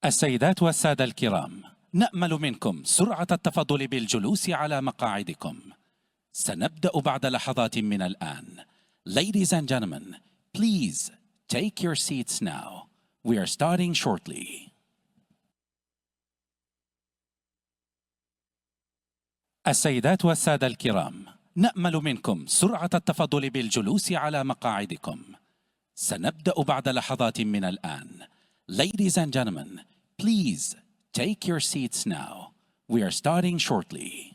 السيدات والسادة الكرام، نأمل منكم سرعة التفضل بالجلوس على مقاعدكم. سنبدأ بعد لحظات من الآن. Ladies and gentlemen, please take your seats now. We are starting shortly. السيدات والسادة الكرام، نأمل منكم سرعة التفضل بالجلوس على مقاعدكم. سنبدأ بعد لحظات من الآن. Ladies and gentlemen, please take your seats now. We are starting shortly.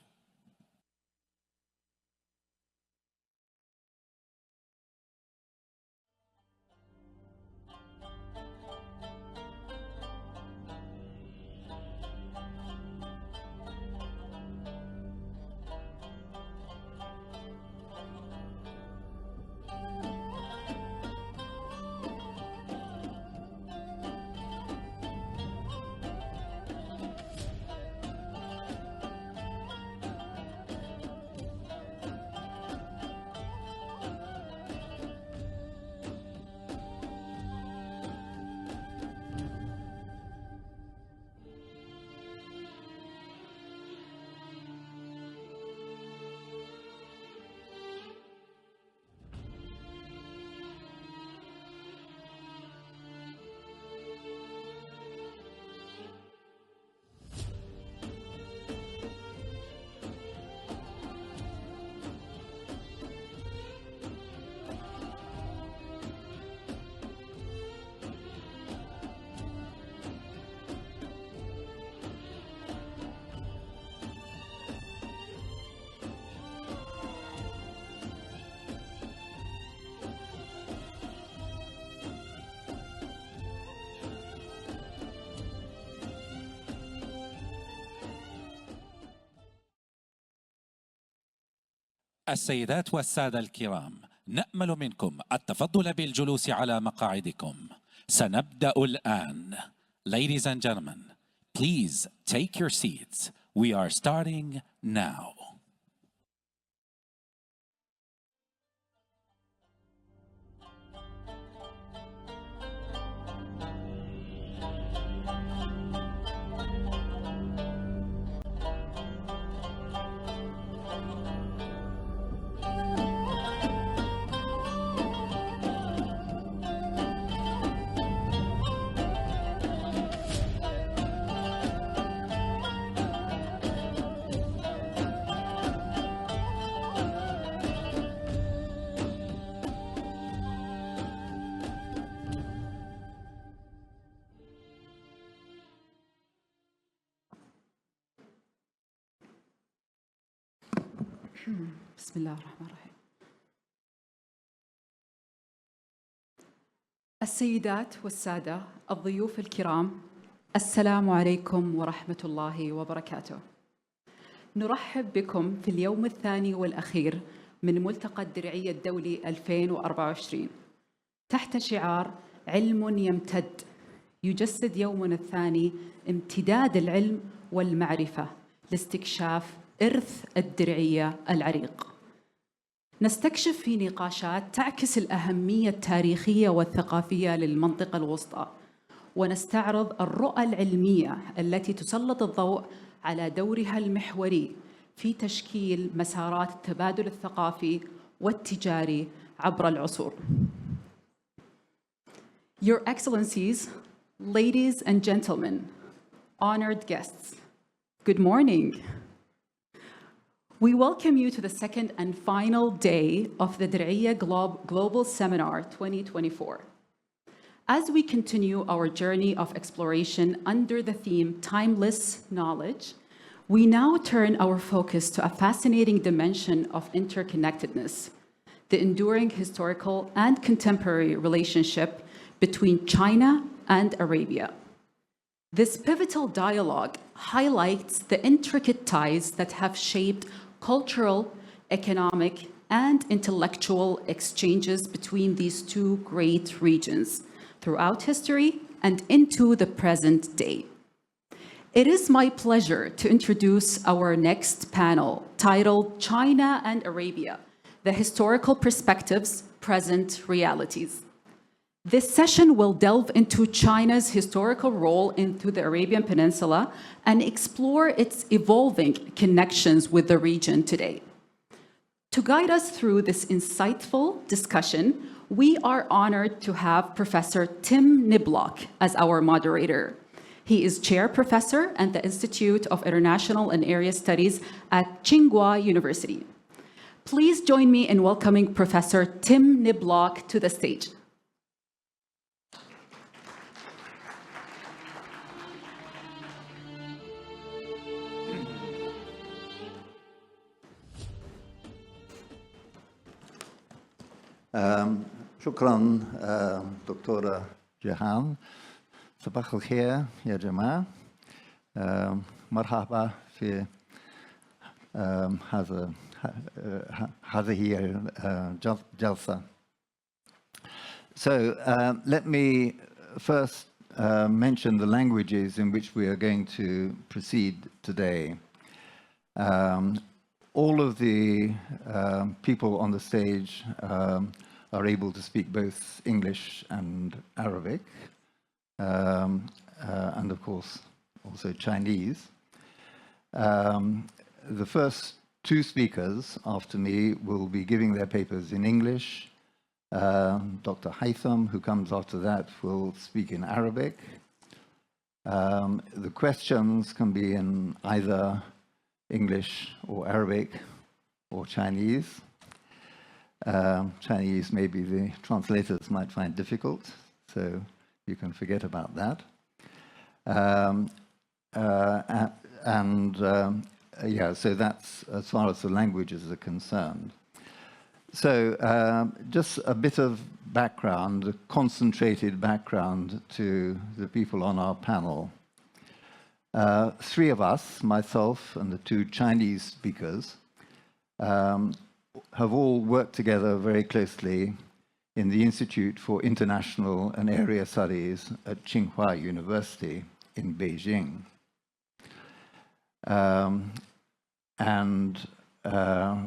السيدات والسادة الكرام، نأمل منكم التفضل بالجلوس على مقاعدكم. سنبدأ الآن. Ladies and gentlemen, please take your seats. We are starting now. بسم الله الرحمن الرحيم. السيدات والسادة الضيوف الكرام، السلام عليكم ورحمة الله وبركاته. نرحب بكم في اليوم الثاني والأخير من ملتقى الدرعية الدولي 2024 تحت شعار علم يمتد، يجسد يومنا الثاني امتداد العلم والمعرفة لاستكشاف إرث الدرعية العريق. نستكشف في نقاشات تعكس الأهمية التاريخية والثقافية للمنطقة الوسطى، ونستعرض الرؤى العلمية التي تسلط الضوء على دورها المحوري في تشكيل مسارات التبادل الثقافي والتجاري عبر العصور. Your Excellencies, ladies and gentlemen, honored guests, good morning. We welcome you to the second and final day of the Dir'iyya Global Seminar 2024. As we continue our journey of exploration under the theme Timeless Knowledge, we now turn our focus to a fascinating dimension of interconnectedness, the enduring historical and contemporary relationship between China and Arabia. This pivotal dialogue highlights the intricate ties that have shaped cultural, economic, and intellectual exchanges between these two great regions throughout history and into the present day. It is my pleasure to introduce our next panel, titled China and Arabia, the Historical Perspectives, Present Realities. This session will delve into China's historical role into the Arabian Peninsula and explore its evolving connections with the region today. To guide us through this insightful discussion, we are honored to have Professor Tim Niblock as our moderator. He is chair professor at the Institute of International and Area Studies at Tsinghua University. Please join me in welcoming Professor Tim Niblock to the stage. شكرا دكتورة جيهان. صباح الخير يا جماعة. مرحبا في هذه الجلسة. So let me first mention the languages in which we are going to proceed today. All of the people on the stage are able to speak both English and Arabic, and of course also Chinese. The first two speakers after me will be giving their papers in English. Dr. Haytham, who comes after that, will speak in Arabic. The questions can be in either English or Arabic or Chinese. Chinese maybe the translators might find difficult, so you can forget about that. Yeah, so that's as far as the languages are concerned. So just a bit of background, a concentrated background to the people on our panel. Three of us, myself and the two Chinese speakers, have all worked together very closely in the Institute for International and Area Studies at Tsinghua University in Beijing.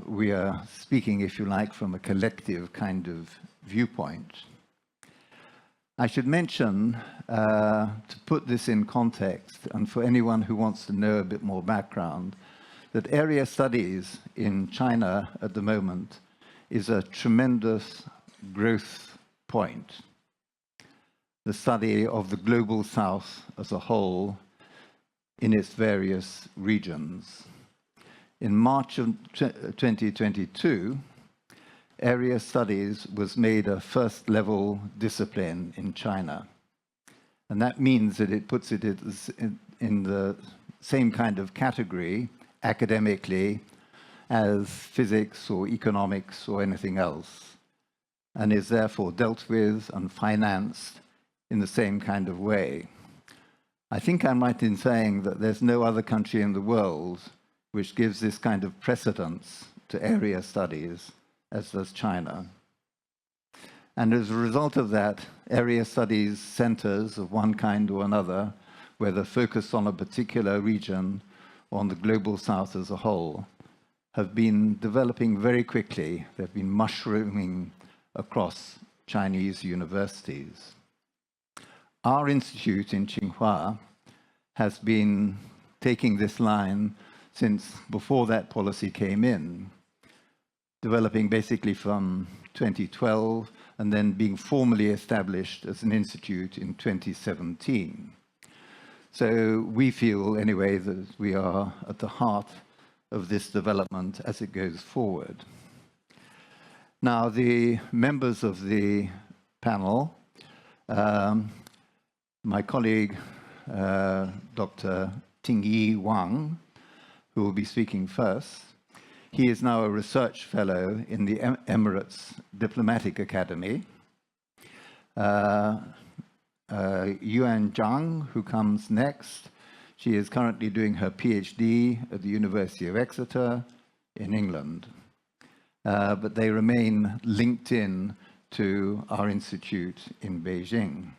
We are speaking, if you like, from a collective kind of viewpoint. I should mention, to put this in context, and for anyone who wants to know a bit more background, that area studies in China at the moment is a tremendous growth point. The study of the global south as a whole in its various regions. In March of 2022, area studies was made a first-level discipline in China. And that means that it puts it in the same kind of category academically as physics or economics or anything else, and is therefore dealt with and financed in the same kind of way. I think I'm right in saying that there's no other country in the world which gives this kind of precedence to area studies as does China. And as a result of that, area studies centers of one kind or another, whether focused on a particular region or on the global south as a whole, have been developing very quickly. They've been mushrooming across Chinese universities. Our institute in Tsinghua has been taking this line since before that policy came in, developing basically from 2012 and then being formally established as an institute in 2017. So we feel, anyway, that we are at the heart of this development as it goes forward. Now, the members of the panel, my colleague, Dr. Tingyi Wang, who will be speaking first. He is now a research fellow in the Emirates Diplomatic Academy. Yuan Zhang, who comes next, she is currently doing her PhD at the University of Exeter in England. But they remain linked in to our institute in Beijing.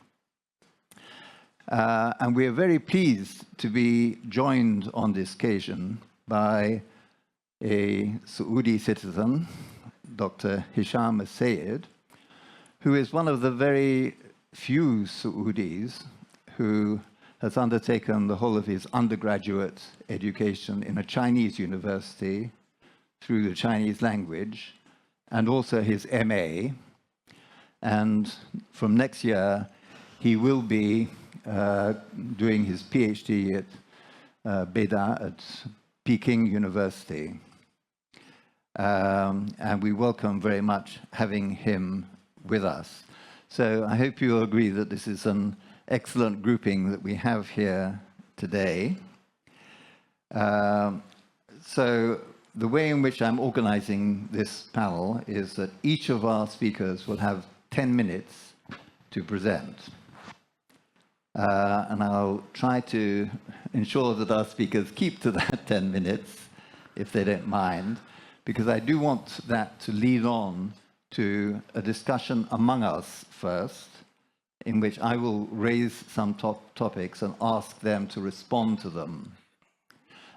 And we are very pleased to be joined on this occasion by a Saudi citizen, Dr. Hisham Sayed, who is one of the very few Saudis who has undertaken the whole of his undergraduate education in a Chinese university through the Chinese language, and also his MA. And from next year, he will be doing his PhD at Beida at Peking University. And we welcome very much having him with us. So I hope you'll agree that this is an excellent grouping that we have here today. So the way in which I'm organizing this panel is that each of our speakers will have 10 minutes to present. And I'll try to ensure that our speakers keep to that 10 minutes, if they don't mind, because I do want that to lead on to a discussion among us first, in which I will raise some topics and ask them to respond to them.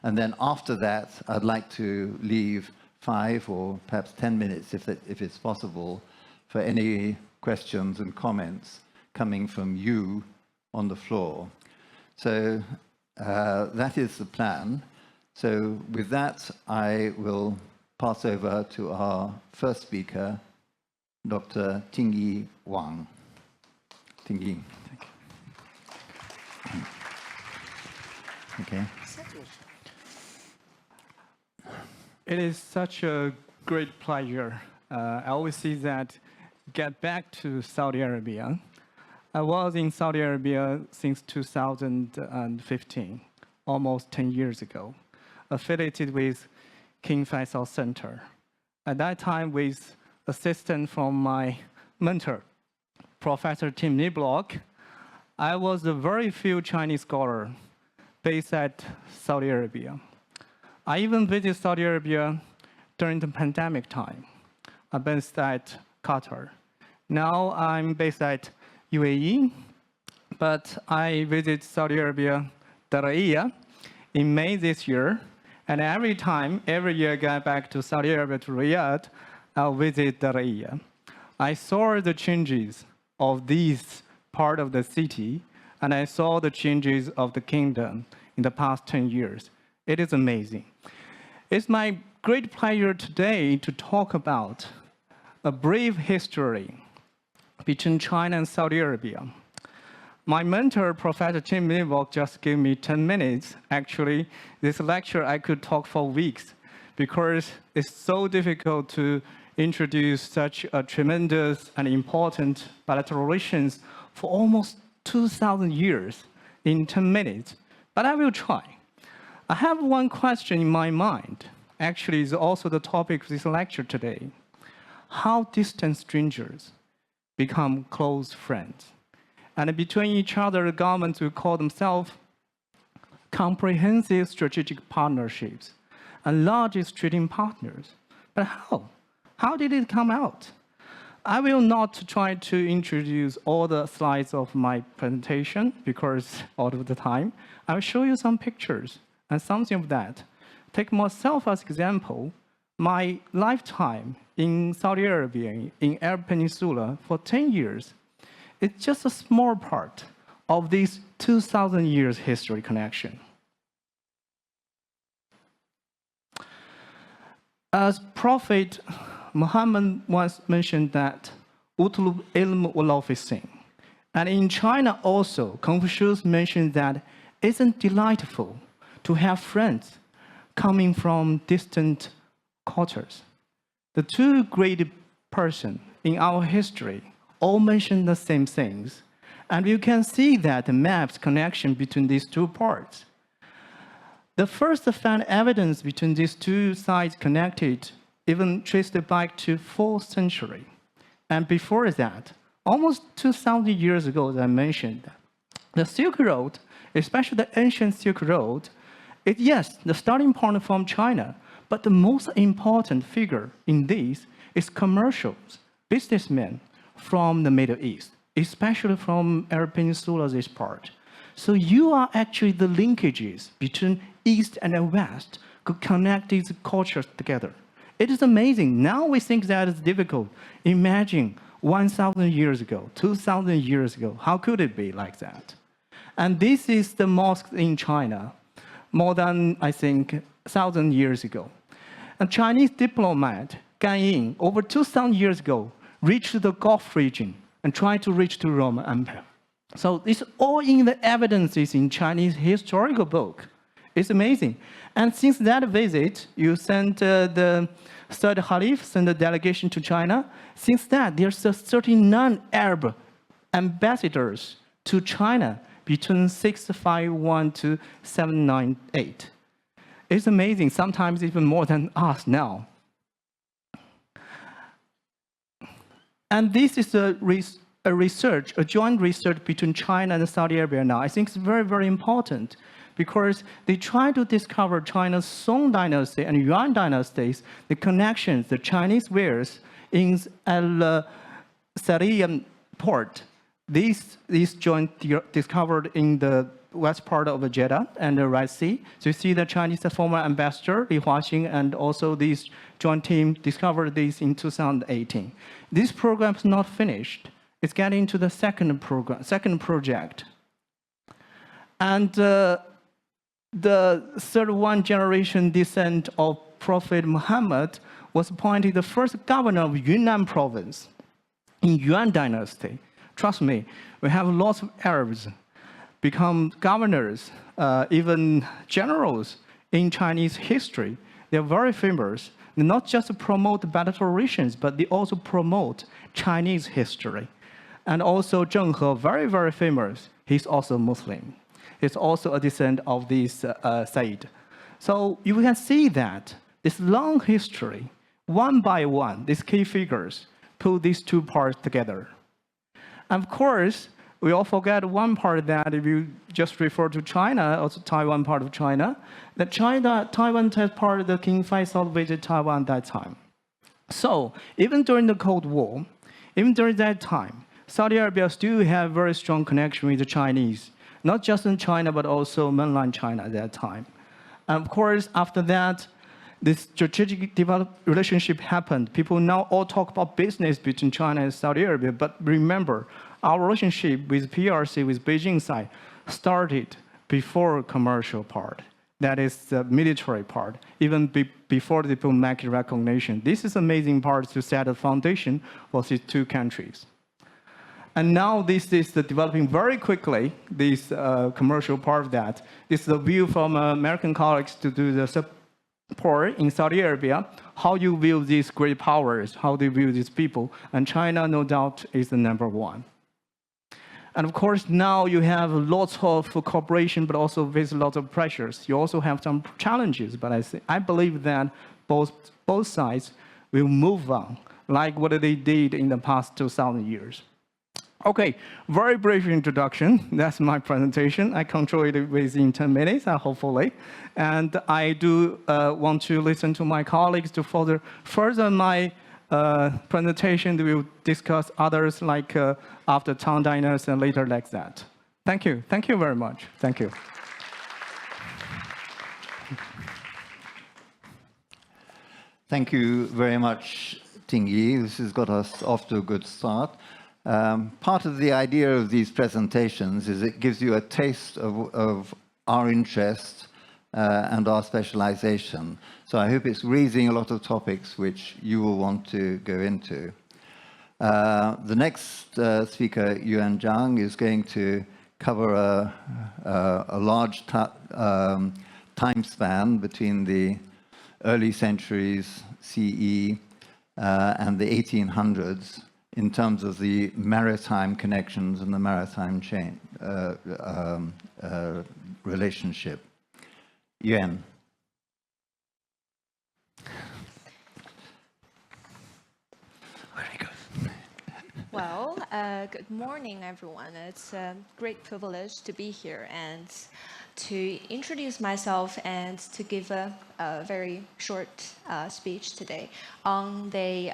And then after that, I'd like to leave 5 or perhaps 10 minutes, if it's possible, for any questions and comments coming from you on the floor. So that is the plan. So with that, I will pass over to our first speaker, Dr. Tingyi Wang. Tingyi. Okay. It is such a great pleasure. I always see that get back to Saudi Arabia. I was in Saudi Arabia since 2015, almost 10 years ago, affiliated with King Faisal Center. At that time, with assistance from my mentor, Professor Tim Niblock, I was the very few Chinese scholar based at Saudi Arabia. I even visited Saudi Arabia during the pandemic time. I'm based at Qatar. Now I'm based at UAE, but I visit Saudi Arabia, Diriyah, in May this year. And every year I get back to Saudi Arabia, to Riyadh, I'll visit Diriyah. I saw the changes of this part of the city, and I saw the changes of the kingdom in the past 10 years. It is amazing. It's my great pleasure today to talk about a brief history between China and Saudi Arabia. My mentor, Professor Tim Niblock, just gave me 10 minutes. Actually, this lecture I could talk for weeks because it's so difficult to introduce such a tremendous and important bilateral relations for almost 2,000 years in 10 minutes, but I will try. I have one question in my mind. Actually, it's also the topic of this lecture today. How distant strangers become close friends. And between each other, the governments will call themselves comprehensive strategic partnerships and largest trading partners. But how? How did it come out? I will not try to introduce all the slides of my presentation because out of the time. I will show you some pictures and something of that. Take myself as example. My lifetime in Saudi Arabia, in Arab Peninsula, for 10 years, it's just a small part of this 2,000 years history connection. As Prophet Muhammad once mentioned that, utlub ilm wala fi sin. And in China also, Confucius mentioned that isn't delightful to have friends coming from distant quarters. The two great persons in our history all mention the same things. And you can see that the maps connection between these two parts. The first found evidence between these two sides connected even traced back to 4th century. And before that, almost 2,000 years ago, as I mentioned, the Silk Road, especially the ancient Silk Road, yes, the starting point from China, but the most important figure in this is commercials, businessmen from the Middle East, especially from Arab Peninsula, this part. So you are actually the linkages between East and West to connect these cultures together. It is amazing. Now we think that is difficult. Imagine 1,000 years ago, 2,000 years ago. How could it be like that? And this is the mosque in China, more than, I think, 1,000 years ago. A Chinese diplomat, Gan Ying, over 2,000 years ago, reached the Gulf region and tried to reach the Roman Empire. So it's all in the evidences in Chinese historical book. It's amazing. And since that visit, you sent the third Caliph, sent a delegation to China. Since that, there's 39 Arab ambassadors to China between 651 to 798. It's amazing, sometimes even more than us now. And this is a research, a joint research between China and Saudi Arabia now. I think it's very, very important because they try to discover China's Song dynasty and Yuan dynasties, the connections, the Chinese wares in Al-Sariyan port. These joint discovered in the west part of Jeddah and the Red Sea. So you see the Chinese former ambassador, Li Huaxing, and also this joint team discovered this in 2018. This program is not finished. It's getting to the second project. And the third one generation descent of Prophet Muhammad was appointed the first governor of Yunnan province in Yuan dynasty. Trust me, we have lots of Arabs become governors, even generals in Chinese history. They're very famous. They not just promote better traditions, but they also promote Chinese history. And also Zheng He, very, very famous. He's also Muslim. He's also a descendant of this Said. So you can see that this long history, one by one, these key figures put these two parts together. And of course, we all forget one part that if you just refer to China, also Taiwan part of China, that Taiwan has part of the King Faisal visited Taiwan at that time. So even during the Cold War, even during that time, Saudi Arabia still have very strong connection with the Chinese, not just in China, but also mainland China at that time. And of course, after that, this strategic relationship happened. People now all talk about business between China and Saudi Arabia, but remember, our relationship with PRC, with Beijing side, started before commercial part. That is the military part, even before the diplomatic recognition. This is amazing part to set a foundation for these two countries. And now this is developing very quickly, this commercial part of that. This is a view from American colleagues to do the support in Saudi Arabia, how you view these great powers, how they view these people. And China, no doubt, is the number one. And of course, now you have lots of cooperation, but also with lots of pressures. You also have some challenges, but I believe that both sides will move on, like what they did in the past 2,000 years. Okay, very brief introduction. That's my presentation. I control it within 10 minutes, hopefully. And I do want to listen to my colleagues to further my presentation. We will discuss others like after Tang dynasty and later like that. Thank you. Thank you very much. Thank you. Thank you very much, Ting Yi. This has got us off to a good start. Part of the idea of these presentations is it gives you a taste of our interest and our specialization. So I hope it's raising a lot of topics which you will want to go into. The next speaker, Yuan Zhang, is going to cover a large time span between the early centuries CE and the 1800s in terms of the maritime connections and the maritime chain relationship. Yuan. Very good. Well, good morning, everyone. It's a great privilege to be here and to introduce myself and to give a very short speech today on the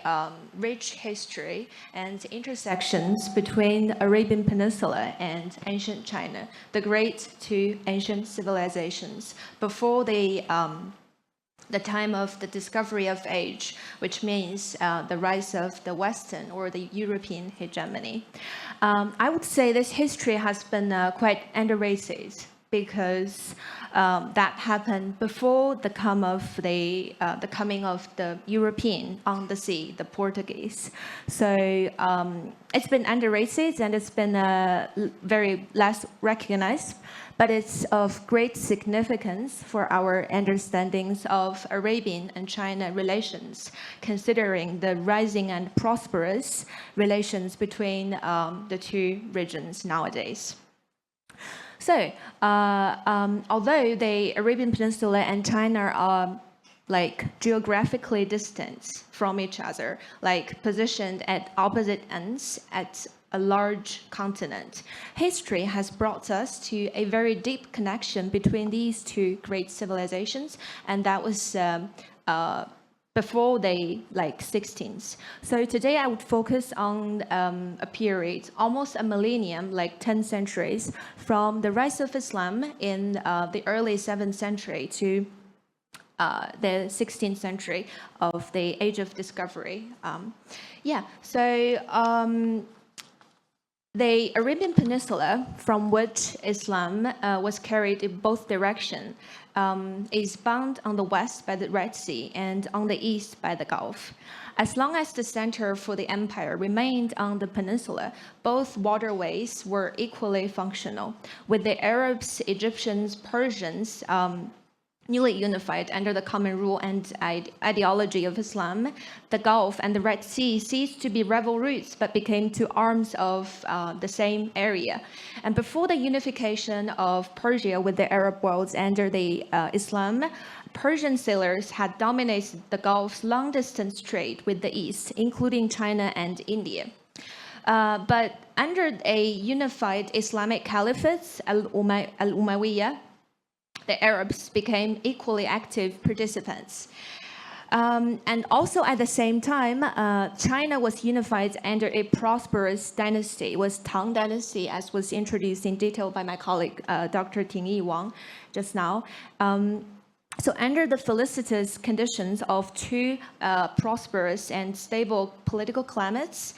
rich history and intersections between the Arabian Peninsula and ancient China, the great two ancient civilizations, before they the time of the discovery of age, which means the rise of the Western or the European hegemony. I would say this history has been quite underrated because that happened before the coming of the European on the sea, the Portuguese. So it's been underrated and it's been very less recognized, but it's of great significance for our understandings of Arabian and China relations, considering the rising and prosperous relations between the two regions nowadays. So, although the Arabian Peninsula and China are like geographically distant from each other, like positioned at opposite ends at a large continent, history has brought us to a very deep connection between these two great civilizations, and that was before the 16th. So today I would focus on a period, almost a millennium, like 10 centuries, from the rise of Islam in the early 7th century to the 16th century of the Age of Discovery. The Arabian Peninsula, from which Islam was carried in both directions, is bound on the west by the Red Sea and on the east by the Gulf. As long as the center for the empire remained on the peninsula, both waterways were equally functional, with the Arabs, Egyptians, Persians newly unified under the common rule and ideology of Islam. The Gulf and the Red Sea ceased to be rival routes but became two arms of the same area. And before the unification of Persia with the Arab worlds under the Islam, Persian sailors had dominated the Gulf's long-distance trade with the East, including China and India. But under a unified Islamic caliphate, Al-Umayyah, the Arabs became equally active participants. And also at the same time, China was unified under a prosperous dynasty. It was Tang Dynasty, as was introduced in detail by my colleague, Dr. Tingyi Wang, just now. So under the felicitous conditions of two prosperous and stable political climates,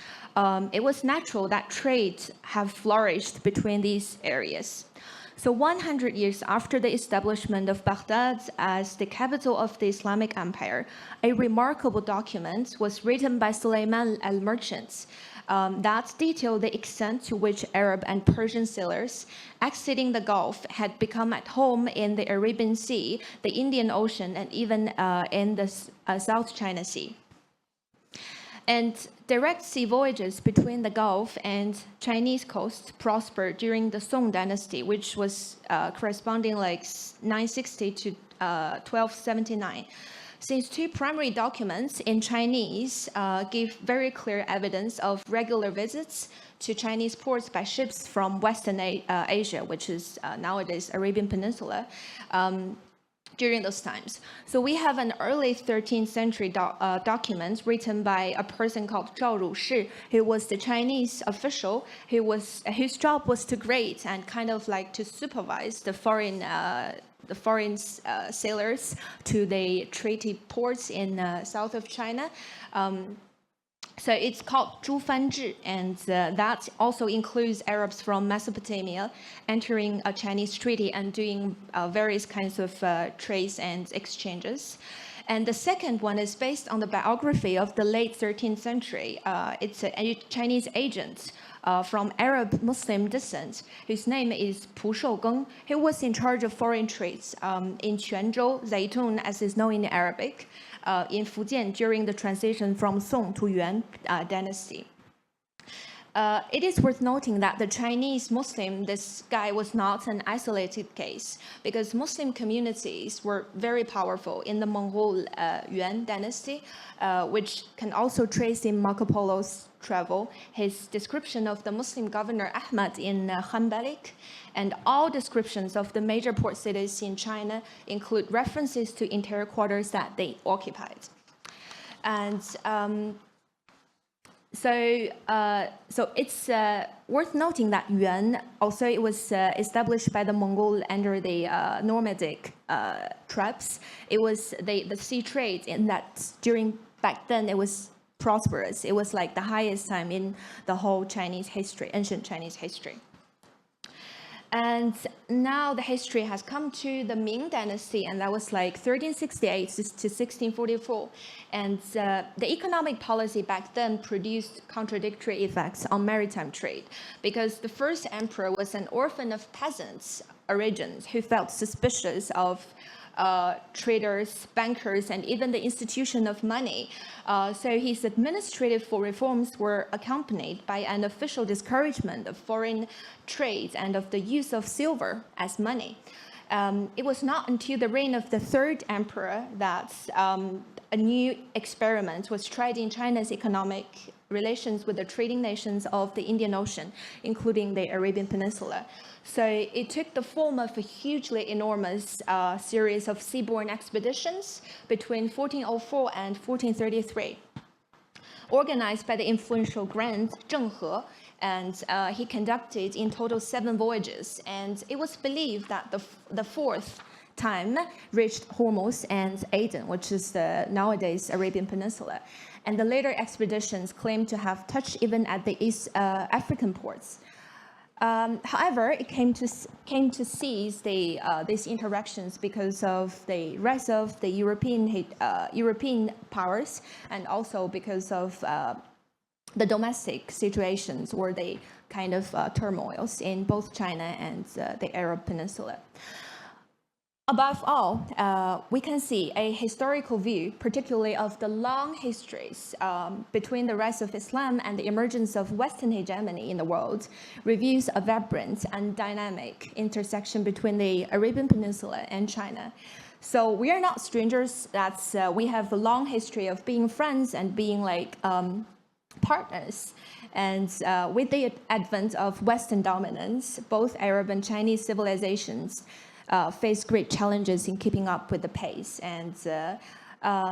it was natural that trade have flourished between these areas. So 100 years after the establishment of Baghdad as the capital of the Islamic Empire, a remarkable document was written by Suleiman al-Merchant that detailed the extent to which Arab and Persian sailors exiting the Gulf had become at home in the Arabian Sea, the Indian Ocean, and even in the South China Sea. And direct sea voyages between the Gulf and Chinese coast prospered during the Song Dynasty, which was corresponding like 960 to 1279. Since two primary documents in Chinese give very clear evidence of regular visits to Chinese ports by ships from Western Asia, which is nowadays Arabian Peninsula, during those times. So we have an early 13th century document written by a person called Zhao Rushi, who was the Chinese official whose job was to grade and kind of like to supervise the foreign sailors to the treaty ports in south of China. So it's called Zhu Fan Zhi, and that also includes Arabs from Mesopotamia entering a Chinese treaty and doing various kinds of trades and exchanges. And the second one is based on the biography of the late 13th century. It's a Chinese agent from Arab Muslim descent, whose name is Pu Shougeng, who was in charge of foreign trades in Quanzhou, Zaitun, as is known in Arabic, in Fujian during the transition from Song to Yuan dynasty. It is worth noting that the Chinese Muslim, this guy was not an isolated case, because Muslim communities were very powerful in the Mongol Yuan dynasty, which can also trace in Marco Polo's travel, his description of the Muslim governor Ahmad in Hanbalik, and all descriptions of the major port cities in China include references to interior quarters that they occupied. And So it's worth noting that Yuan also it was established by the Mongol under the nomadic tribes. It was the sea trade in that back then it was prosperous. It was like the highest time in the whole Chinese history, ancient Chinese history. And now the history has come to the Ming Dynasty, and that was like 1368 to 1644. And the economic policy back then produced contradictory effects on maritime trade, because the first emperor was an orphan of peasants, origins, who felt suspicious of traders, bankers, and even the institution of money. So his administrative reforms were accompanied by an official discouragement of foreign trade and of the use of silver as money. It was not until the reign of the third emperor that a new experiment was tried in China's economic relations with the trading nations of the Indian Ocean, including the Arabian Peninsula. So it took the form of a hugely enormous series of seaborne expeditions between 1404 and 1433, organized by the influential Grand Zheng He, and he conducted in total 7 voyages. And it was believed that the fourth time reached Hormuz and Aden, which is the nowadays Arabian Peninsula. And the later expeditions claimed to have touched even at the East African ports. However, it came to cease these interactions because of the rise of the European powers, and also because of the domestic situations or the kind of turmoils in both China and the Arab Peninsula. Above all, we can see a historical view, particularly of the long histories between the rise of Islam and the emergence of Western hegemony in the world, reveals a vibrant and dynamic intersection between the Arabian Peninsula and China. So we are not strangers. We have a long history of being friends and being like partners. And with the advent of Western dominance, both Arab and Chinese civilizations face great challenges in keeping up with the pace. And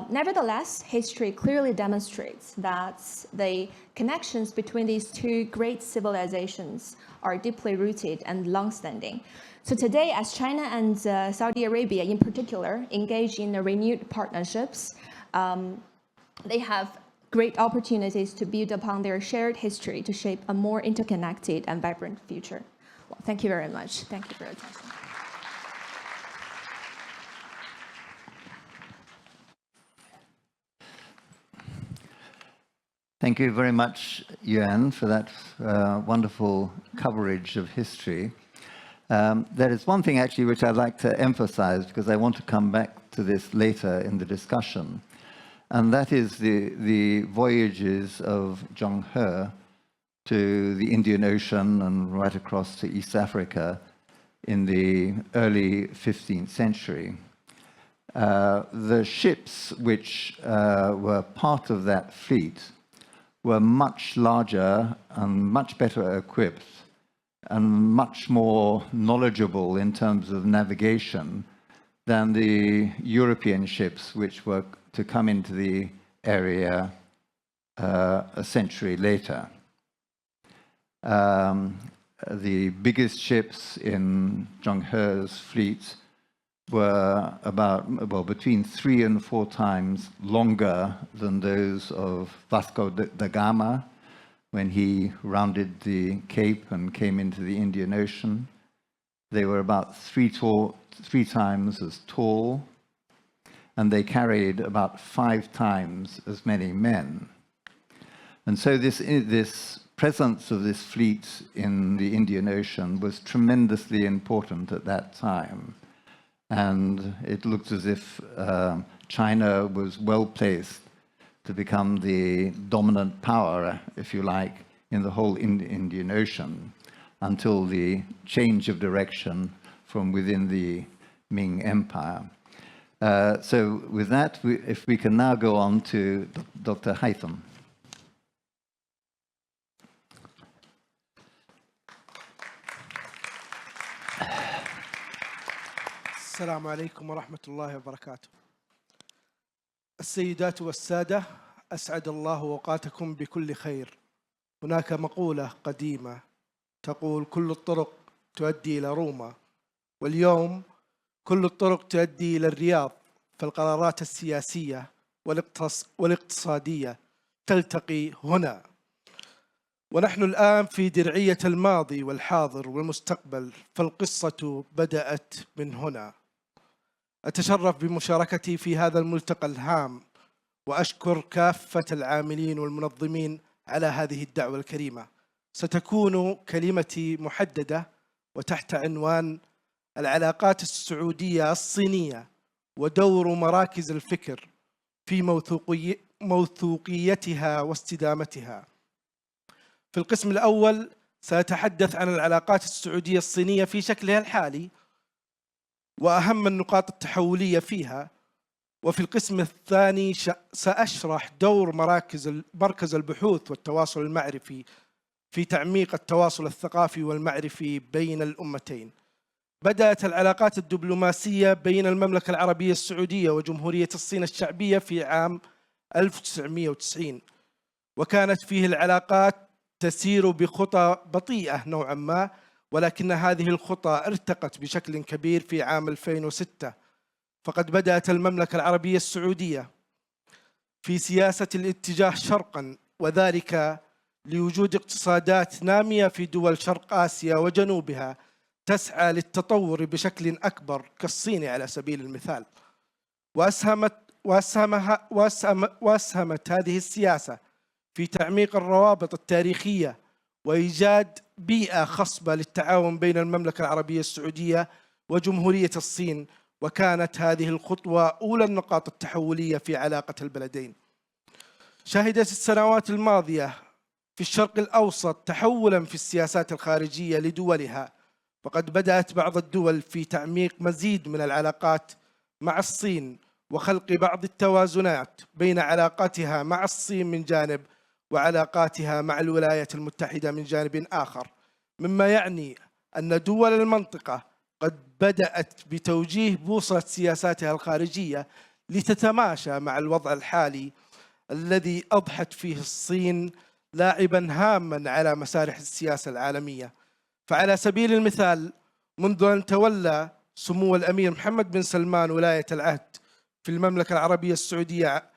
nevertheless, history clearly demonstrates that the connections between these two great civilizations are deeply rooted and long-standing. So today, as China and Saudi Arabia in particular engage in renewed partnerships, they have great opportunities to build upon their shared history to shape a more interconnected and vibrant future. Well, thank you very much. Thank you for your attention. Thank you very much, Yuan, for that wonderful coverage of history. There is one thing actually which I'd like to emphasize, because I want to come back to this later in the discussion, and that is the voyages of Zheng He to the Indian Ocean and right across to East Africa in the early 15th century. The ships which were part of that fleet were much larger and much better equipped and much more knowledgeable in terms of navigation than the European ships which were to come into the area a century later. The biggest ships in Zheng He's fleet were between 3 and 4 times longer than those of Vasco da Gama when he rounded the Cape and came into the Indian Ocean. They were about 3 times as tall, and they carried about 5 times as many men. And so this presence of this fleet in the Indian Ocean was tremendously important at that time. And it looked as if China was well placed to become the dominant power, if you like, in the whole Indian Ocean until the change of direction from within the Ming Empire. So with that, if we can now go on to Dr. Haytham. السلام عليكم ورحمة الله وبركاته. السيدات والسادة، أسعد الله أوقاتكم بكل خير. هناك مقولة قديمة تقول كل الطرق تؤدي إلى روما، واليوم كل الطرق تؤدي إلى الرياض، فالقرارات السياسية والاقتصادية تلتقي هنا. ونحن الآن في درعية الماضي والحاضر والمستقبل، فالقصة بدأت من هنا. أتشرف بمشاركتي في هذا الملتقى الهام، وأشكر كافة العاملين والمنظمين على هذه الدعوة الكريمة. ستكون كلمتي محددة وتحت عنوان العلاقات السعودية الصينية ودور مراكز الفكر في موثوقيتها واستدامتها. في القسم الأول سأتحدث عن العلاقات السعودية الصينية في شكلها الحالي وأهم النقاط التحولية فيها، وفي القسم الثاني سأشرح دور مركز البحوث والتواصل المعرفي في تعميق التواصل الثقافي والمعرفي بين الأمتين. بدأت العلاقات الدبلوماسية بين المملكة العربية السعودية وجمهورية الصين الشعبية في عام 1990، وكانت فيه العلاقات تسير بخطى بطيئة نوعا ما، ولكن هذه الخطى ارتقت بشكل كبير في عام 2006. فقد بدأت المملكة العربية السعودية في سياسة الاتجاه شرقا، وذلك لوجود اقتصادات نامية في دول شرق آسيا وجنوبها تسعى للتطور بشكل أكبر كالصين على سبيل المثال. وأسهمت هذه السياسة في تعميق الروابط التاريخية وإيجاد بيئة خصبة للتعاون بين المملكة العربية السعودية وجمهورية الصين، وكانت هذه الخطوة أولى النقاط التحولية في علاقة البلدين. شهدت السنوات الماضية في الشرق الأوسط تحولاً في السياسات الخارجية لدولها، وقد بدأت بعض الدول في تعميق مزيد من العلاقات مع الصين وخلق بعض التوازنات بين علاقاتها مع الصين من جانب وعلاقاتها مع الولايات المتحدة من جانب آخر، مما يعني أن دول المنطقة قد بدأت بتوجيه بوصلة سياساتها الخارجية لتتماشى مع الوضع الحالي الذي أضحت فيه الصين لاعباً هاماً على مسارح السياسة العالمية. فعلى سبيل المثال، منذ أن تولى سمو الأمير محمد بن سلمان ولاية العهد في المملكة العربية السعودية،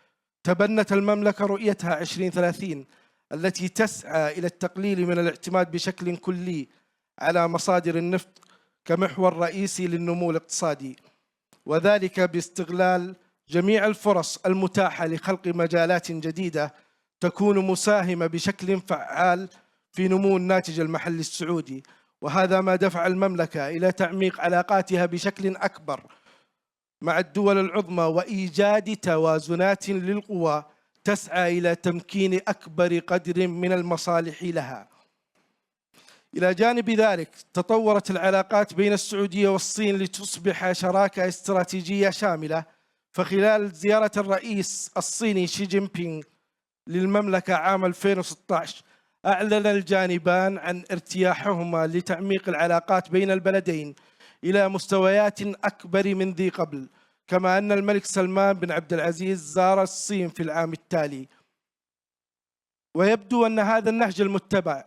تبنت المملكة رؤيتها 2030 التي تسعى إلى التقليل من الاعتماد بشكل كلي على مصادر النفط كمحور رئيسي للنمو الاقتصادي، وذلك باستغلال جميع الفرص المتاحة لخلق مجالات جديدة تكون مساهمة بشكل فعال في نمو الناتج المحلي السعودي. وهذا ما دفع المملكة إلى تعميق علاقاتها بشكل أكبر مع الدول العظمى وإيجاد توازنات للقوى تسعى إلى تمكين أكبر قدر من المصالح لها. إلى جانب ذلك، تطورت العلاقات بين السعودية والصين لتصبح شراكة استراتيجية شاملة. فخلال زيارة الرئيس الصيني شي جين بينغ للمملكة عام 2016، أعلن الجانبان عن ارتياحهما لتعميق العلاقات بين البلدين إلى مستويات أكبر من ذي قبل، كما أن الملك سلمان بن عبد العزيز زار الصين في العام التالي. ويبدو أن هذا النهج المتبع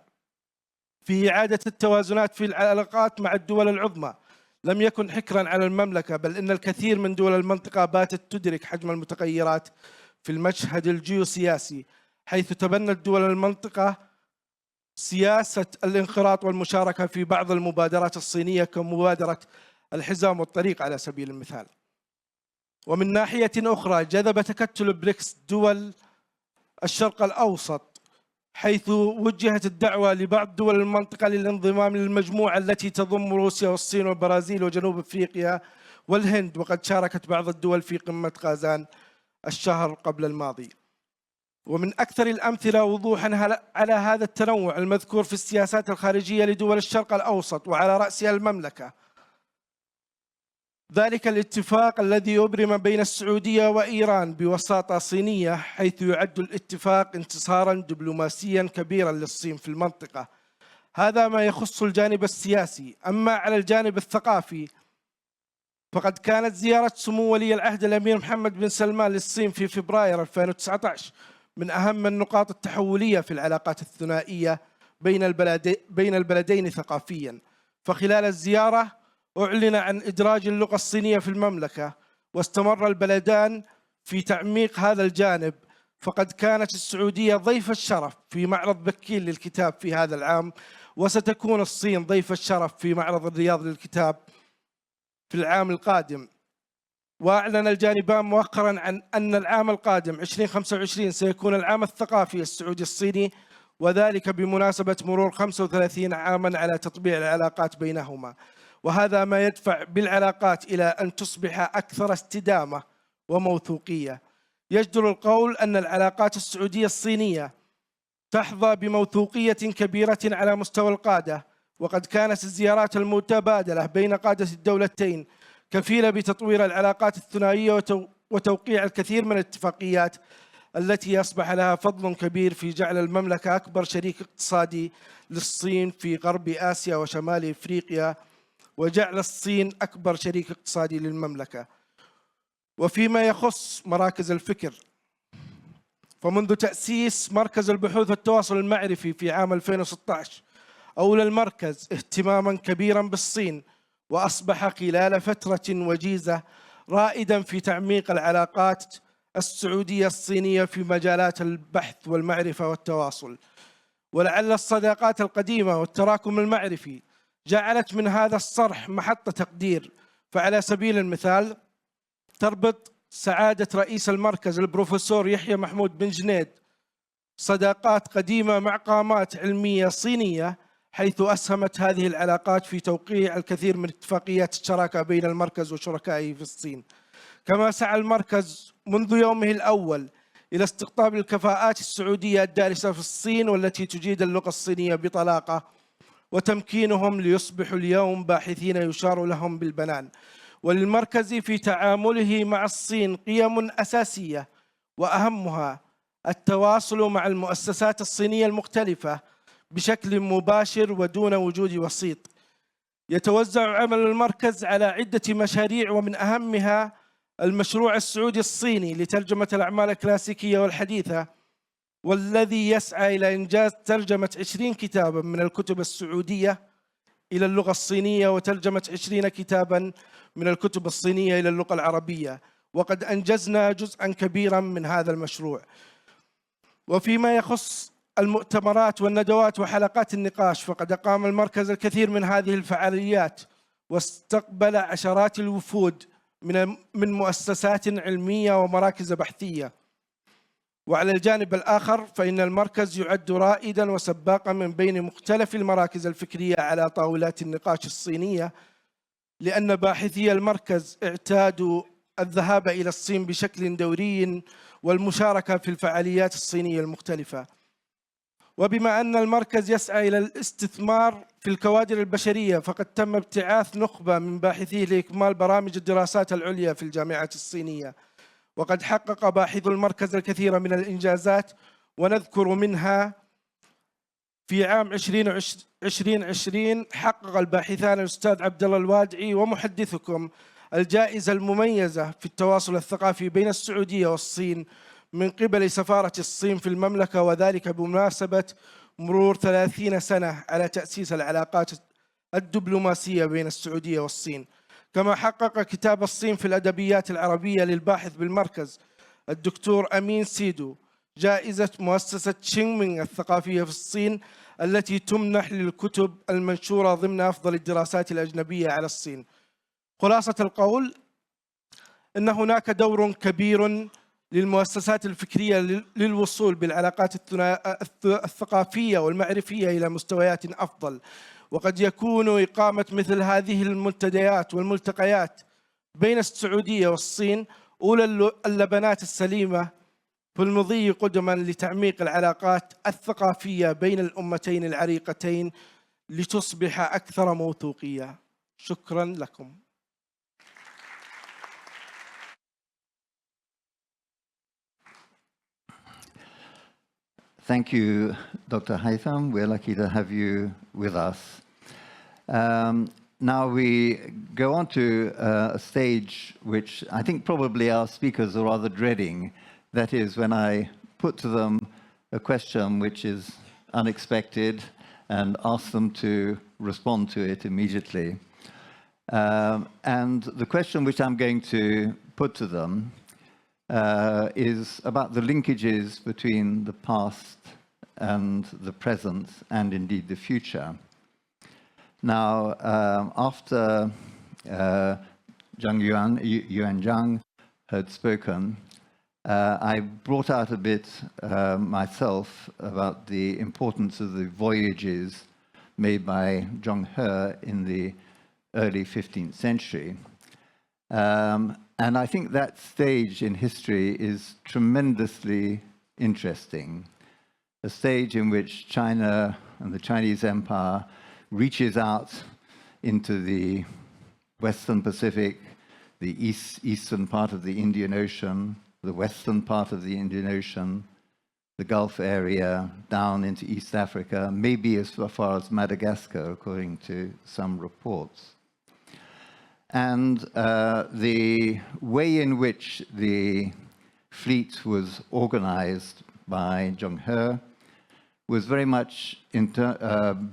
في إعادة التوازنات في العلاقات مع الدول العظمى لم يكن حكراً على المملكة، بل إن الكثير من دول المنطقة باتت تدرك حجم المتغيرات في المشهد الجيوسياسي، حيث تبنت دول المنطقة سياسة الانخراط والمشاركة في بعض المبادرات الصينية كمبادرة الحزام والطريق على سبيل المثال. ومن ناحية أخرى، جذب تكتل بريكس دول الشرق الأوسط، حيث وجهت الدعوة لبعض دول المنطقة للانضمام للمجموعة التي تضم روسيا والصين والبرازيل وجنوب أفريقيا والهند، وقد شاركت بعض الدول في قمة قازان الشهر قبل الماضي. ومن أكثر الأمثلة وضوحاً على هذا التنوع المذكور في السياسات الخارجية لدول الشرق الأوسط وعلى رأسها المملكة، ذلك الاتفاق الذي أبرم بين السعودية وإيران بوساطة صينية، حيث يعد الاتفاق انتصاراً دبلوماسياً كبيراً للصين في المنطقة. هذا ما يخص الجانب السياسي. أما على الجانب الثقافي، فقد كانت زيارة سمو ولي العهد الأمير محمد بن سلمان للصين في فبراير 2019 من أهم النقاط التحولية في العلاقات الثنائية بين البلدين ثقافياً. فخلال الزيارة أعلن عن إدراج اللغة الصينية في المملكة، واستمر البلدان في تعميق هذا الجانب. فقد كانت السعودية ضيف الشرف في معرض بكين للكتاب في هذا العام، وستكون الصين ضيف الشرف في معرض الرياض للكتاب في العام القادم. وأعلن الجانبان مؤخرا عن أن العام القادم 2025 سيكون العام الثقافي السعودي الصيني، وذلك بمناسبة مرور 35 عاما على تطبيع العلاقات بينهما. وهذا ما يدفع بالعلاقات إلى أن تصبح أكثر استدامة وموثوقية. يجدر القول أن العلاقات السعودية الصينية تحظى بموثوقية كبيرة على مستوى القادة، وقد كانت الزيارات المتبادلة بين قادة الدولتين كفيلة بتطوير العلاقات الثنائية وتوقيع الكثير من الاتفاقيات التي أصبح لها فضل كبير في جعل المملكة أكبر شريك اقتصادي للصين في غرب آسيا وشمال إفريقيا، وجعل الصين أكبر شريك اقتصادي للمملكة. وفيما يخص مراكز الفكر، فمنذ تأسيس مركز البحوث والتواصل المعرفي في عام 2016 أولى المركز اهتماما كبيرا بالصين، وأصبح خلال فترة وجيزة رائدا في تعميق العلاقات السعودية الصينية في مجالات البحث والمعرفة والتواصل. ولعل الصداقات القديمة والتراكم المعرفي جعلت من هذا الصرح محط تقدير. فعلى سبيل المثال تربط سعادة رئيس المركز البروفيسور يحيى محمود بن جنيد صداقات قديمة مع قامات علمية صينية، حيث أسهمت هذه العلاقات في توقيع الكثير من اتفاقيات الشراكة بين المركز وشركائه في الصين. كما سعى المركز منذ يومه الأول إلى استقطاب الكفاءات السعودية الدارسة في الصين والتي تجيد اللغة الصينية بطلاقة، وتمكينهم ليصبحوا اليوم باحثين يشار لهم بالبنان. وللمركز في تعامله مع الصين قيم أساسية، وأهمها التواصل مع المؤسسات الصينية المختلفة بشكل مباشر ودون وجود وسيط. يتوزع عمل المركز على عدة مشاريع، ومن أهمها المشروع السعودي الصيني لترجمة الأعمال الكلاسيكية والحديثة، والذي يسعى إلى إنجاز ترجمة 20 كتابا من الكتب السعودية إلى اللغة الصينية، وترجمة 20 كتابا من الكتب الصينية إلى اللغة العربية، وقد أنجزنا جزءا كبيرا من هذا المشروع. وفيما يخص المؤتمرات والندوات وحلقات النقاش، فقد أقام المركز الكثير من هذه الفعاليات، واستقبل عشرات الوفود من مؤسسات علمية ومراكز بحثية. وعلى الجانب الآخر فإن المركز يعد رائدا وسباقا من بين مختلف المراكز الفكرية على طاولات النقاش الصينية، لأن باحثي المركز اعتادوا الذهاب إلى الصين بشكل دوري والمشاركة في الفعاليات الصينية المختلفة. وبما أن المركز يسعى إلى الاستثمار في الكوادر البشرية، فقد تم ابتعاث نخبة من باحثيه لإكمال برامج الدراسات العليا في الجامعات الصينية. وقد حقق باحثو المركز الكثير من الإنجازات، ونذكر منها في عام 2020 حقق الباحثان الأستاذ عبد الله الوادعي ومحدثكم الجائزة المميزة في التواصل الثقافي بين السعودية والصين من قبل سفارة الصين في المملكة، وذلك بمناسبة مرور 30 سنة على تأسيس العلاقات الدبلوماسية بين السعودية والصين. كما حقق كتاب الصين في الأدبيات العربية للباحث بالمركز الدكتور أمين سيدو جائزة مؤسسة شينمينغ الثقافية في الصين، التي تمنح للكتب المنشورة ضمن أفضل الدراسات الأجنبية على الصين. خلاصة القول أن هناك دور كبير للمؤسسات الفكرية للوصول بالعلاقات الثقافية والمعرفية إلى مستويات أفضل، وقد يكون إقامة مثل هذه المنتديات والملتقيات بين السعودية والصين أولى اللبنات السليمة في المضي قدما لتعميق العلاقات الثقافية بين الأمتين العريقتين لتصبح أكثر موثوقية. شكرا لكم. Thank you, Dr. Haitham. We're lucky to have you with us. Now we go on to a stage which I think probably our speakers are rather dreading. That is when I put to them a question which is unexpected and ask them to respond to it immediately. And the question which I'm going to put to them is about the linkages between the past and the present and indeed the future. Now, after Yuan Zhang had spoken, I brought out a bit myself about the importance of the voyages made by Zheng He in the early 15th century. And I think that stage in history is tremendously interesting. A stage in which China and the Chinese Empire reaches out into the Western Pacific, the eastern part of the Indian Ocean, the western part of the Indian Ocean, the Gulf area, down into East Africa, maybe as far as Madagascar, according to some reports. And the way in which the fleet was organized by Zheng He was very much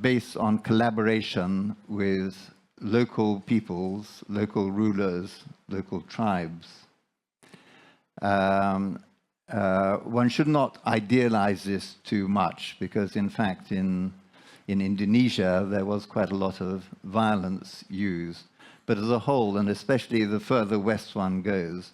based on collaboration with local peoples, local rulers, local tribes. One should not idealize this too much, because in fact in Indonesia there was quite a lot of violence used. But as a whole, and especially the further west one goes,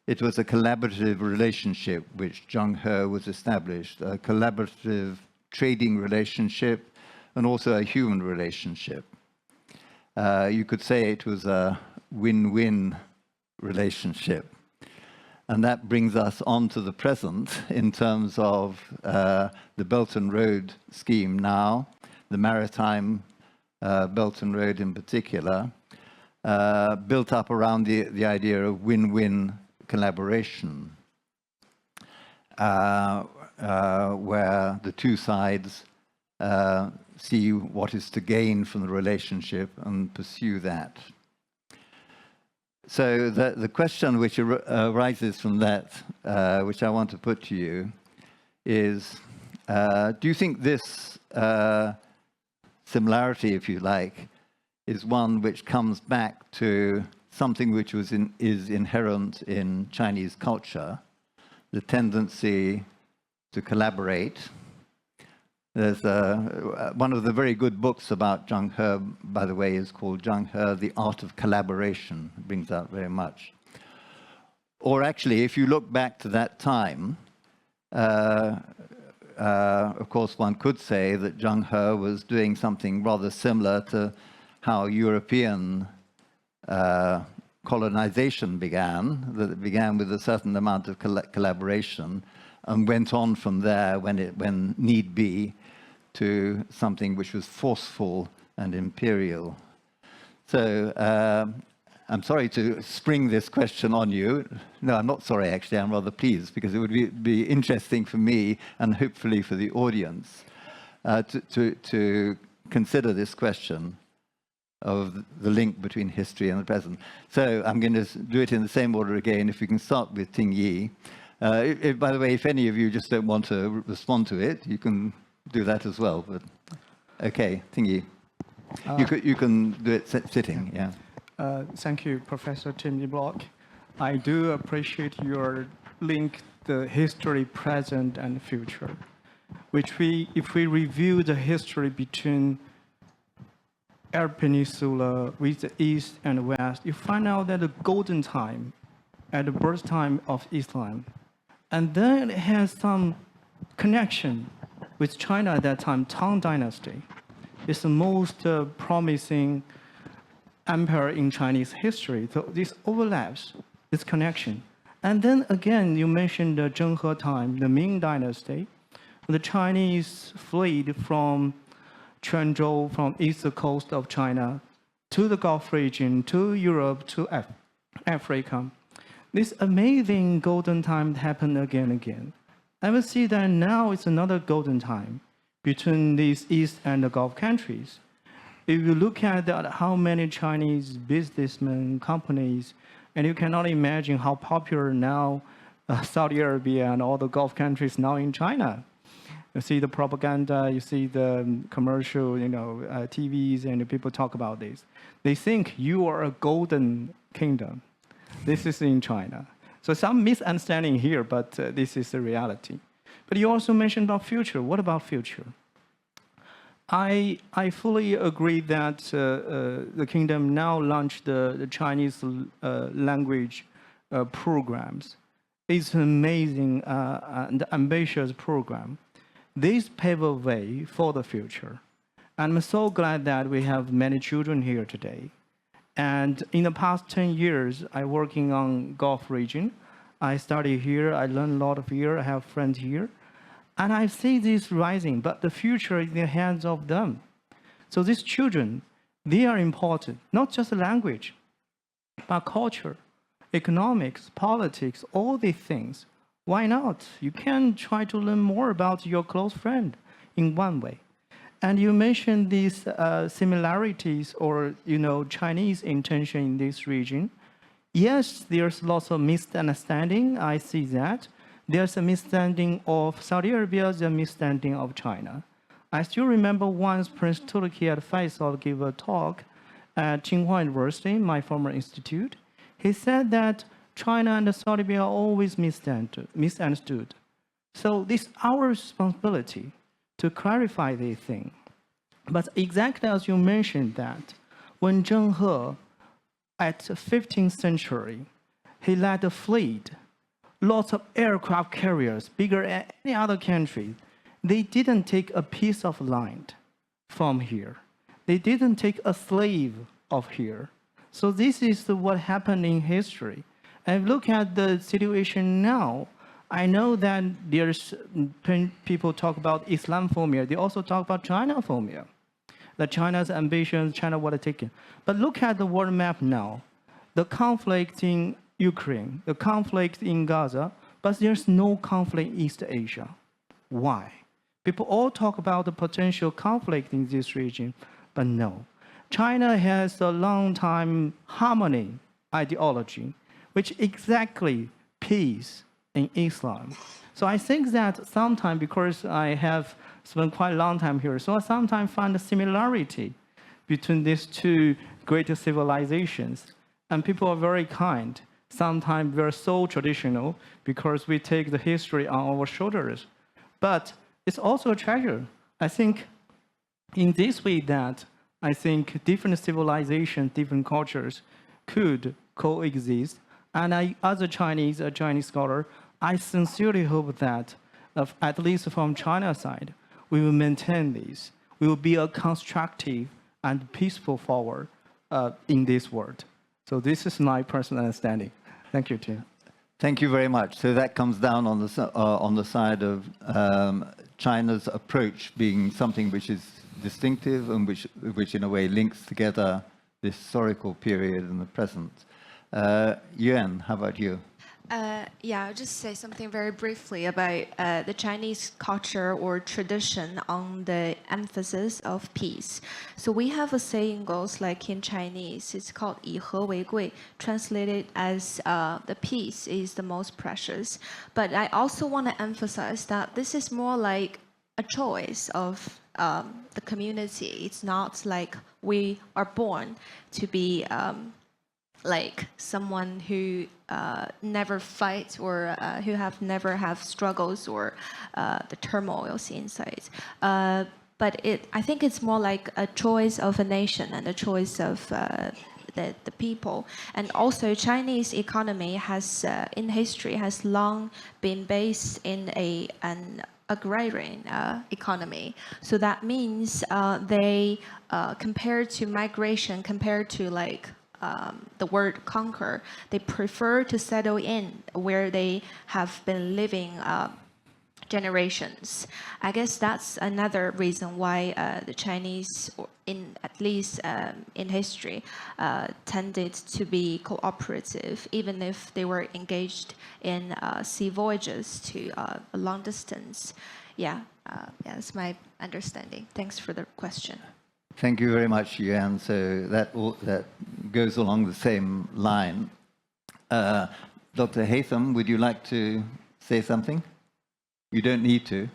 it was a collaborative relationship which Zheng He was established, a collaborative trading relationship and also a human relationship. You could say it was a win-win relationship. And that brings us on to the present in terms of the Belt and Road scheme now, the maritime Belt and Road in particular, built up around the idea of win-win collaboration, where the two sides see what is to gain from the relationship and pursue that. So the question which arises from that, which I want to put to you, is do you think this similarity, if you like, is one which comes back to something which is inherent in Chinese culture, the tendency to collaborate? There's one of the very good books about Zheng He, by the way, is called Zheng He, The Art of Collaboration. It brings out very much. Or actually, if you look back to that time, of course, one could say that Zheng He was doing something rather similar to how European colonization began, that it began with a certain amount of collaboration and went on from there when need be to something which was forceful and imperial. So I'm sorry to spring this question on you. No, I'm not sorry, actually. I'm rather pleased, because it would be interesting for me and hopefully for the audience to consider this question of the link between history and the present. So I'm going to do it in the same order again. If we can start with Ting Yi. By the way, if any of you just don't want to respond to it, you can do that as well. But okay, Ting Yi. You can do it sitting, yeah. Thank you, Professor Tim Block. I do appreciate your link, the history, present, and future, which if we review the history between Arab Peninsula with the East and West, you find out that the golden time at the birth time of Islam, and then it has some connection with China at that time. Tang Dynasty is the most promising empire in Chinese history. So this overlaps, this connection. And then again, you mentioned the Zheng He time, the Ming Dynasty. The Chinese fleet from Quanzhou, from east coast of China, to the Gulf region, to Europe, to Africa. This amazing golden time happened again and again. I will see that now it's another golden time between these East and the Gulf countries. If you look at that, how many Chinese businessmen, companies, and you cannot imagine how popular now Saudi Arabia and all the Gulf countries now in China. You see the propaganda, you see the commercial, TVs, and people talk about this. They think you are a golden kingdom. This is in China. So some misunderstanding here, but this is the reality. But you also mentioned about future. What about future? I fully agree that the kingdom now launched the Chinese language programs. It's an amazing and ambitious program. This pave a way for the future. I'm so glad that we have many children here today. And in the past 10 years, I'm working on Gulf region. I study here, I learn a lot of here, I have friends here. And I see this rising, but the future is in the hands of them. So these children, they are important, not just language, but culture, economics, politics, all these things. Why not? You can try to learn more about your close friend in one way. And you mentioned these similarities or, Chinese intention in this region. Yes, there's lots of misunderstanding. I see that. There's a misunderstanding of Saudi Arabia, there's a misunderstanding of China. I still remember once Prince Turki at Faisal gave a talk at Tsinghua University, my former institute. He said that China and Saudi Arabia are always misunderstood. So it's our responsibility to clarify this thing. But exactly as you mentioned that, when Zheng He, at the 15th century, he led a fleet, lots of aircraft carriers, bigger than any other country. They didn't take a piece of land from here. They didn't take a slave of here. So this is what happened in history. And look at the situation now. I know that there's people talk about Islamophobia. They also talk about Chinaphobia. That China's ambitions, China want to take it. But look at the world map now. The conflict in Ukraine, the conflict in Gaza, but there's no conflict in East Asia. Why? People all talk about the potential conflict in this region, but no. China has a long time harmony ideology, which exactly peace in Islam. So I think that sometimes, because I have spent quite a long time here, so I sometimes find a similarity between these two great civilizations. And people are very kind. Sometimes we're so traditional because we take the history on our shoulders. But it's also a treasure. I think in this way that I think different civilizations, different cultures could coexist. And as a Chinese scholar, I sincerely hope that, at least from China's side, we will maintain this. We will be a constructive and peaceful forward in this world. So this is my personal understanding. Thank you, Tim. Thank you very much. So that comes down on the side of China's approach being something which is distinctive and which in a way links together the historical period and the present. Yuan, how about you? Yeah, I'll just say something very briefly about the Chinese culture or tradition on the emphasis of peace. So we have a saying goes like in Chinese, it's called 以和为贵, translated as the peace is the most precious. But I also want to emphasize that this is more like a choice of the community. It's not like we are born to be like someone who never fights or who have never have struggles or the turmoils inside. But I think it's more like a choice of a nation and a choice of the people. And also Chinese economy has, in history, has long been based in an agrarian economy. So that means they, compared to migration, compared to like the word conquer, they prefer to settle in where they have been living generations. I guess that's another reason why the Chinese, at least in history, tended to be cooperative, even if they were engaged in sea voyages to a long distance. Yeah, that's my understanding. Thanks for the question. Thank you very much, Yuan. So that goes along the same line. Dr. Haytham, would you like to say something? You don't need to.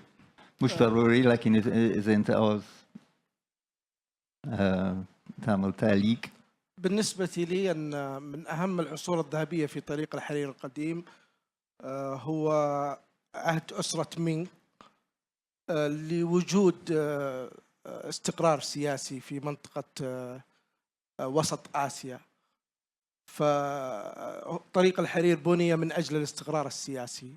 مش ضروري لكن إذا أنت عاوز تعمل تعليق. بالنسبة لي أن من أهم العصور الذهبية في طريق الحرير القديم هو عهد أسرة مينغ لوجود استقرار سياسي في منطقة وسط آسيا. فطريق الحرير بني من أجل الاستقرار السياسي.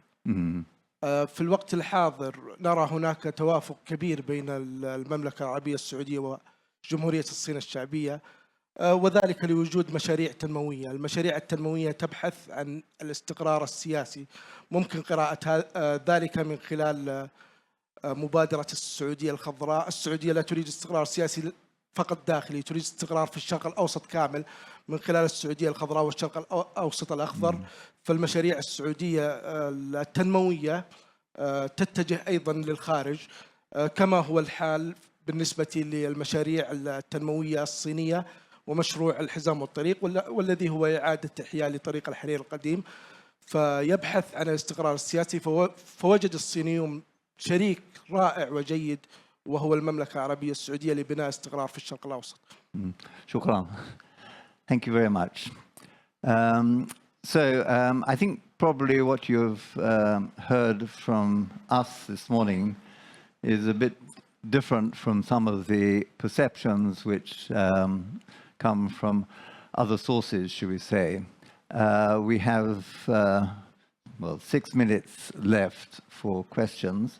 في الوقت الحاضر نرى هناك توافق كبير بين المملكة العربية السعودية وجمهورية الصين الشعبية، وذلك لوجود مشاريع تنموية. المشاريع التنموية تبحث عن الاستقرار السياسي. ممكن قراءة ذلك من خلال مبادرة السعودية الخضراء. السعودية لا تريد استقرار سياسي فقط داخلي، تريد استقرار في الشرق الأوسط كامل من خلال السعودية الخضراء والشرق الأوسط الأخضر. فالمشاريع السعودية التنموية تتجه أيضا للخارج، كما هو الحال بالنسبة للمشاريع التنموية الصينية ومشروع الحزام والطريق، والذي هو إعادة إحياء لطريق الحرير القديم. فيبحث عن الاستقرار السياسي، فوجد الصينيون شريك رائع وجيد وهو المملكة العربية السعودية لبناء استقرار في الشرق الأوسط. شكرا. Thank you very much. I think probably what you've heard from us this morning is a bit different from some of the perceptions which come from other sources, should we say. We have, 6 minutes left for questions.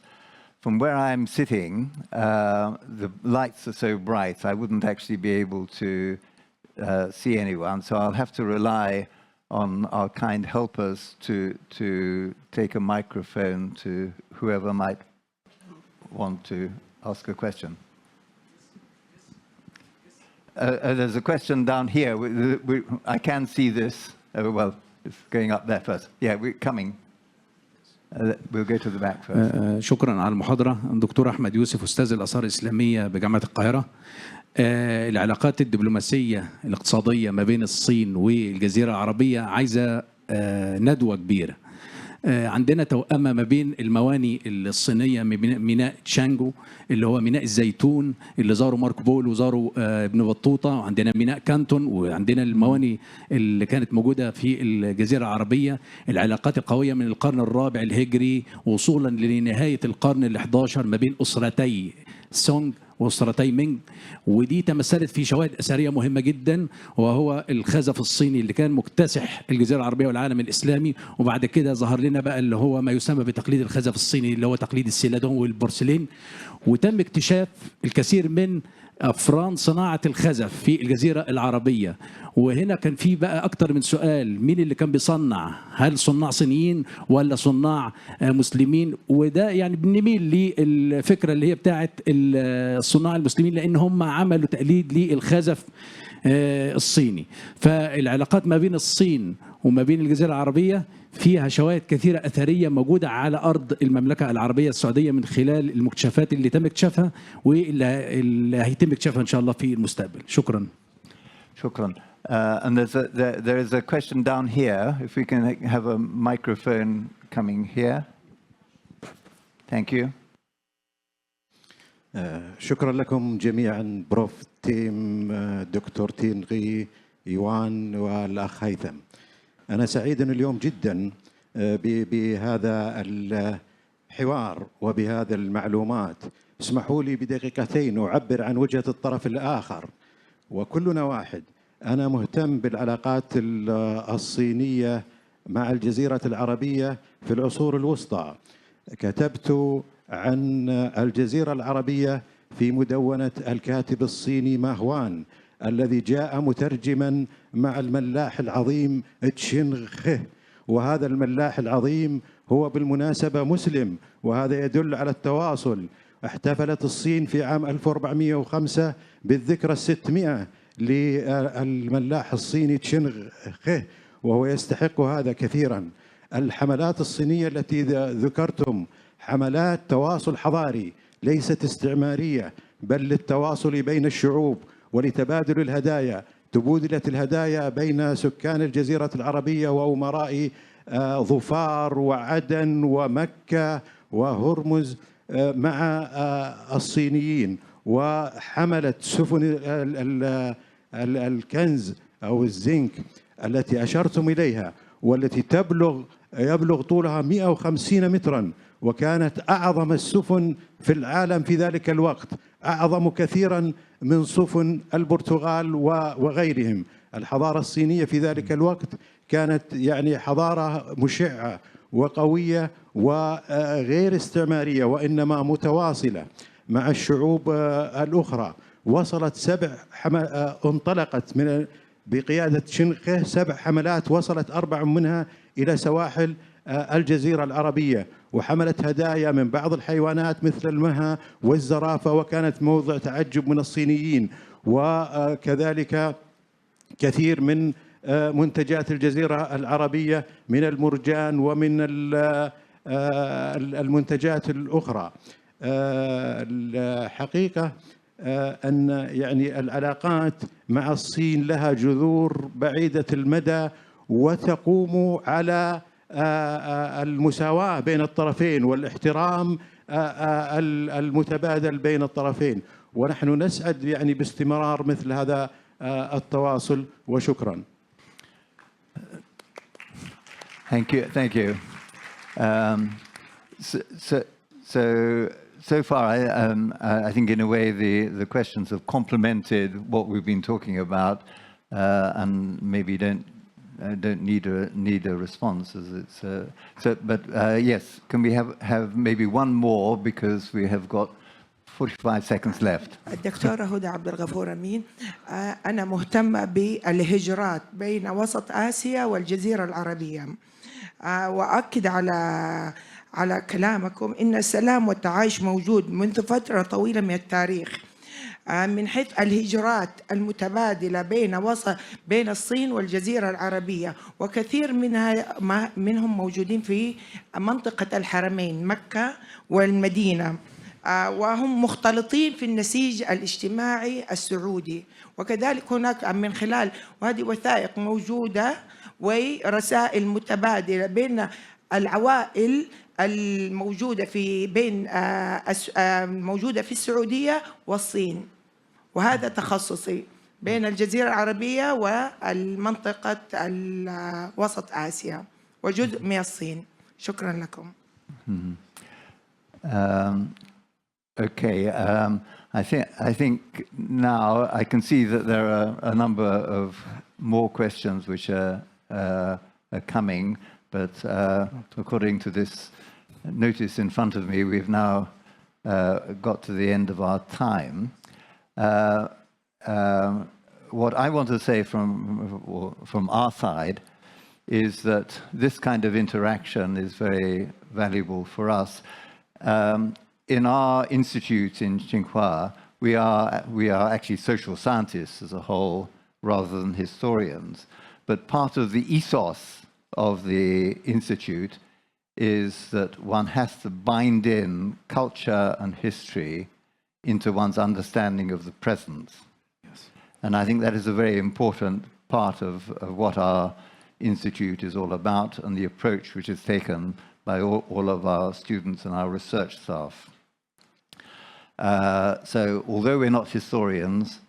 From where I'm sitting, the lights are so bright, I wouldn't actually be able to see anyone. So I'll have to rely on our kind helpers to take a microphone to whoever might want to ask a question. There's a question down here. I can see this. Well, it's going up there first. Yeah, we're coming. We'll go to the back first. شكرا على المحاضرة. الدكتور أحمد يوسف أستاذ الآثار الإسلامية بجامعة القاهرة. العلاقات الدبلوماسية الاقتصادية ما بين الصين والجزيرة العربية عايزة ندوة كبيرة. عندنا توأمة ما بين المواني الصينية، ميناء تشانجو اللي هو ميناء الزيتون اللي زاروا ماركو بولو وزاروا ابن بطوطة، وعندنا ميناء كانتون، وعندنا المواني اللي كانت موجودة في الجزيرة العربية. العلاقات القوية من القرن الرابع الهجري وصولا لنهاية القرن ال11 ما بين أسرتي سونغ وأسرتي مينغ، ودي تمثلت في شواهد أثرية مهمة جدا، وهو الخزف الصيني اللي كان مكتسح الجزيرة العربية والعالم الإسلامي. وبعد كده ظهر لنا بقى اللي هو ما يسمى بتقليد الخزف الصيني اللي هو تقليد السيلادون والبورسلين، وتم اكتشاف الكثير من أفران صناعة الخزف في الجزيرة العربية. وهنا كان في بقى أكتر من سؤال، مين اللي كان بيصنع؟ هل صناع صينيين ولا صناع مسلمين؟ وده يعني بنميل للفكرة اللي هي بتاعت الصناع المسلمين، لأن هم عملوا تقليد للخزف الصيني. فالعلاقات ما بين الصين وما بين الجزيرة العربية فيها شواهد كثيرة أثرية موجودة على أرض المملكة العربية السعودية من خلال المكتشفات اللي تم اكتشافها واللي هيتم اكتشافها إن شاء الله في المستقبل. شكرا. شكرا. And there is a question down here. If we can have a microphone coming here. Thank you. شكرا لكم جميعا بروف تيم، دكتور تينغي، يوان والأخ هيثم. أنا سعيد اليوم جدا بهذا الحوار وبهذا المعلومات. اسمحوا لي بدقيقتين أعبر عن وجهة الطرف الآخر، وكلنا واحد. أنا مهتم بالعلاقات الصينية مع الجزيرة العربية في العصور الوسطى. كتبت عن الجزيرة العربية في مدونة الكاتب الصيني ماهوان الذي جاء مترجما مع الملاح العظيم تشينغ خه، وهذا الملاح العظيم هو بالمناسبة مسلم، وهذا يدل على التواصل. احتفلت الصين في عام 1405 بالذكرى 600 للملاح الصيني تشينغ خه، وهو يستحق هذا كثيرا. الحملات الصينية التي ذكرتم حملات تواصل حضاري ليست استعمارية، بل للتواصل بين الشعوب ولتبادل الهدايا. تبادلت الهدايا بين سكان الجزيرة العربية وأمراء ظفار وعدن ومكة وهرمز مع الصينيين، وحملت سفن الكنز أو الزنك التي أشرتم إليها، والتي يبلغ طولها 150 مترا، وكانت أعظم السفن في العالم في ذلك الوقت، أعظم كثيرا من سفن البرتغال وغيرهم. الحضارة الصينية في ذلك الوقت كانت يعني حضارة مشعة وقوية وغير استعمارية، وإنما متواصلة مع الشعوب الأخرى. وصلت انطلقت بقيادة شنقه 7 حملات، وصلت 4 منها إلى سواحل الجزيرة العربية، وحملت هدايا من بعض الحيوانات مثل المها والزرافة، وكانت موضع تعجب من الصينيين، وكذلك كثير من منتجات الجزيرة العربية من المرجان ومن المنتجات الأخرى. الحقيقة أن يعني العلاقات مع الصين لها جذور بعيدة المدى، وتقوم على المساواة بين الطرفين والاحترام المتبادل بين الطرفين، ونحن نسعد يعني باستمرار مثل هذا التواصل، وشكرا. Thank you. Thank you. So far, I think in a way the questions have complemented what we've been talking about, and maybe don't need a response, as it's. But yes, can we have maybe one more, because we have got 45 seconds left. الدكتورة هدى عبد الغفور أمين. أنا مهتمة بالهجرات بين وسط آسيا والجزيرة العربية، وأؤكد على كلامكم إن السلام والتعايش موجود منذ فترة طويلة من التاريخ، من حيث الهجرات المتبادلة بين الصين والجزيرة العربية، وكثير منهم موجودين في منطقة الحرمين مكة والمدينة، وهم مختلطين في النسيج الاجتماعي السعودي. وكذلك هناك من خلال وهذه وثائق موجودة ورسائل متبادلة بين العوائل الموجودة موجودة في السعودية والصين، وهذا تخصصي بين الجزيرة العربية والمنطقة وسط آسيا وجزء من الصين. شكرا لكم. Okay, I think now I can see that there are a number of more questions which are coming, but according to this notice in front of me, we've now got to the end of our time. What I want to say from our side is that this kind of interaction is very valuable for us. In our institute in Tsinghua, we are actually social scientists as a whole rather than historians. But part of the ethos of the institute is that one has to bind in culture and history into one's understanding of the present. Yes. And I think that is a very important part of what our institute is all about, and the approach which is taken by all of our students and our research staff. So although we're not historians,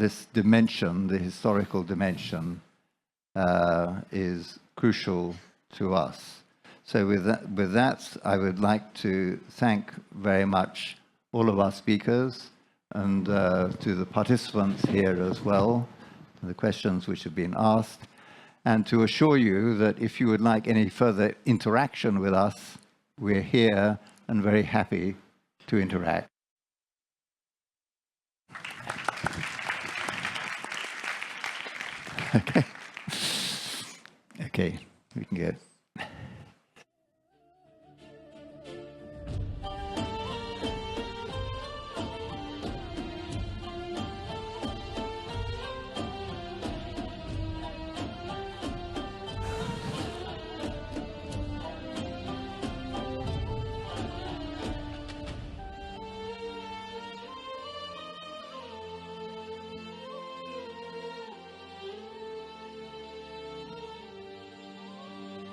this dimension, the historical dimension, is crucial to us. So with that, I would like to thank very much all of our speakers, and to the participants here as well, the questions which have been asked, and to assure you that if you would like any further interaction with us, we're here and very happy to interact. Okay. Okay, we can get